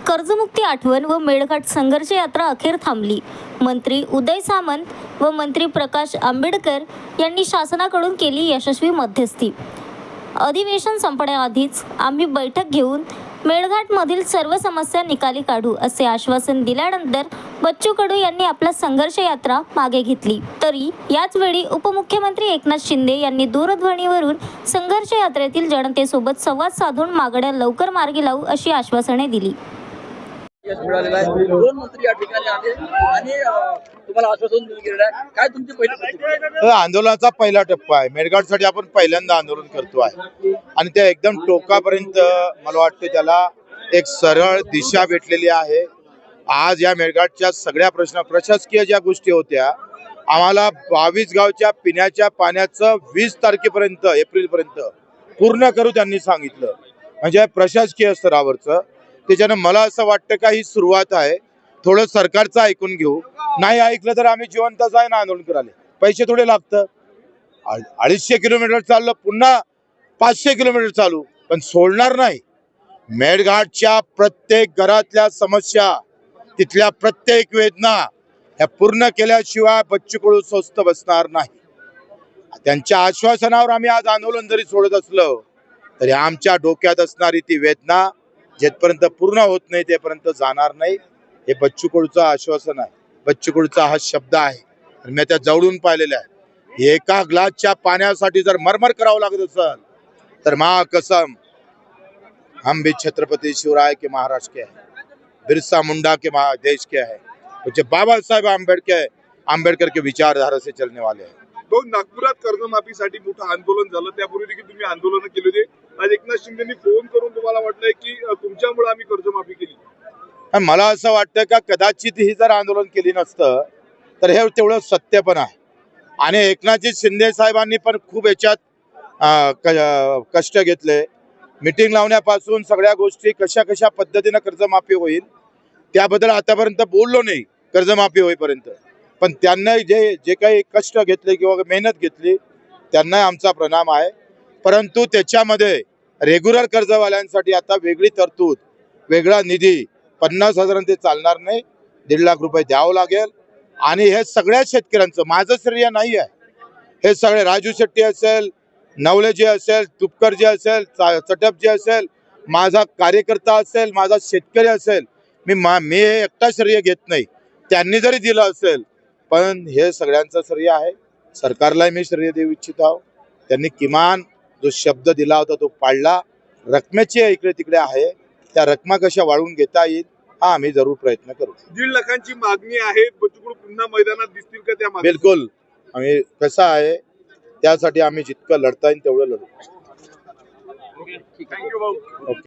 कर्जमुक्ती आठवण व मेळघाट संघर्ष यात्रा अखेर थांबली। मंत्री उदय सामंत व मंत्री प्रकाश आंबेडकर यांनी शासनाकडून केली यशस्वी मध्यस्थी। अधिवेशन संपण्याआधीच आम्ही बैठक घेऊन मेळघाटमधील सर्व समस्या निकाली काढू असे आश्वासन दिल्यानंतर बच्चू कडू यांनी आपला संघर्ष यात्रा मागे घेतली। तरी याच वेळी उपमुख्यमंत्री एकनाथ शिंदे यांनी दूरध्वनीवरून संघर्ष यात्रेतील जनतेसोबत संवाद साधून मागण्या लवकर मार्गी लावू अशी आश्वासने दिली। दोन मंत्री या ठिकाणी आले आणि तुम्हाला आश्वासन दिलं आहे, काय तुमची पहिली प्रतिक्रिया? आंदोलनाचा पहिला टप्पा आहे। मेळघाटसाठी आपण पहिल्यांदा आंदोलन करतो आहे आणि त्या एकदम टोकापर्यंत मला वाटतं त्याला एक सरळ दिशा भेटलेली आहे। आज या मेळघाटच्या सगळ्या प्रशासकीय ज्या गोष्टी होत्या, आम्हाला 22 गावच्या पिण्याच्या पाण्याचं 20 तारखेपर्यंत एप्रिलपर्यंत पूर्ण करू त्यांनी सांगितलं, म्हणजे प्रशासकीय स्तरावरचं। त्याच्यानं मला असं वाटतं का ही सुरुवात आहे, थोडं सरकारचं ऐकून घेऊ। नाही ऐकलं तर आम्ही जिवंत जाईन आंदोलन करायला, पैसे थोडे लागतं। 250 किलोमीटर चाललं, पुन्हा 500 किलोमीटर चालू, पण सोडणार नाही। मेळघाटच्या प्रत्येक घरातल्या समस्या, तिथल्या प्रत्येक वेदना ह्या पूर्ण केल्याशिवाय बच्चू कडू स्वस्थ बसणार नाही। त्यांच्या आश्वासनावर आम्ही आज आंदोलन जरी सोडत असलो तरी आमच्या डोक्यात असणारी ती वेदना जेपर्यंत पूर्ण होत नाही तेपर्यंत जाणार नाही। हे बच्चू कडूचं आश्वासन आहे, बच्चू कडूचा हा शब्द आहे आणि मी त्या जवळून पाहिलेला आहे। एका ग्लासच्या पाण्यासाठी जर मरमर करावं लागत असेल तर माँ कसम हम भी छत्रपति शिवराय के महाराज के हैं, बिरसा मुंडा के देश के हैं, मुझे बाबा साहेब आंबेडकर के विचारधारा से चलने वाले हैं। नागपुरात कर्जमाफीसाठी मोठं आंदोलन झालं, त्यापूर्वी देखील तुम्ही आंदोलन केली होती। आज एकनाथ शिंदेनी फोन करून तुम्हाला वाटलंय की तुमच्यामुळे आम्ही कर्जमाफी केली? मला असं वाटतं का कदाचित ही जर आंदोलन केली नसतं तर हे तेवढं सत्य पण आहे। आणि एकनाथजी शिंदे साहेबांनी पण खूप याच्यात कष्ट घेतले। मीटिंग लावण्यापासून सगळ्या गोष्टी कशा कशा पद्धतीने कर्जमाफी होईल त्याबद्दल आतापर्यंत बोललो नाही कर्जमाफी होईपर्यंत, पण त्यांना जे काही कष्ट घेतले किंवा मेहनत घेतली त्यांना आमचा प्रणाम आहे। परंतु त्याच्यामध्ये रेग्युलर कर्जवाल्यांसाठी आता वेगळी तरतूद, वेगळा निधी 50,000 ते चालणार नाही, 1.5 लाख रुपये द्यावं लागेल। आणि हे सगळ्या शेतकऱ्यांचं, माझं श्रेय नाही आहे, हे सगळे राजू शेट्टी असेल, नवलेजी असेल, तुपकर जे असेल, चटप जे असेल, माझा कार्यकर्ता असेल, माझा शेतकरी असेल, मी हे एकटा श्रेय घेत नाही। त्यांनी जरी दिलं असेल पण हे सगळ्यांचं श्रेय आहे। सरकारलाही मी श्रेय देऊ इच्छित आहो, त्यांनी किमान जो शब्द दिला होता तो पाळला। रकमेची इकडे तिकडे आहे, त्या रकमा कशा वाढवून घेता येईल हा आम्ही जरूर प्रयत्न करू। 1.5 लाखांची मागणी आहे, बच्चू कडू पुन्हा मैदानात दिसतील का त्या मागणी? बिलकुल, आम्ही कसं आहे त्यासाठी आम्ही जितकं लढता येईल तेवढं लढू। थँक्यू भाऊ।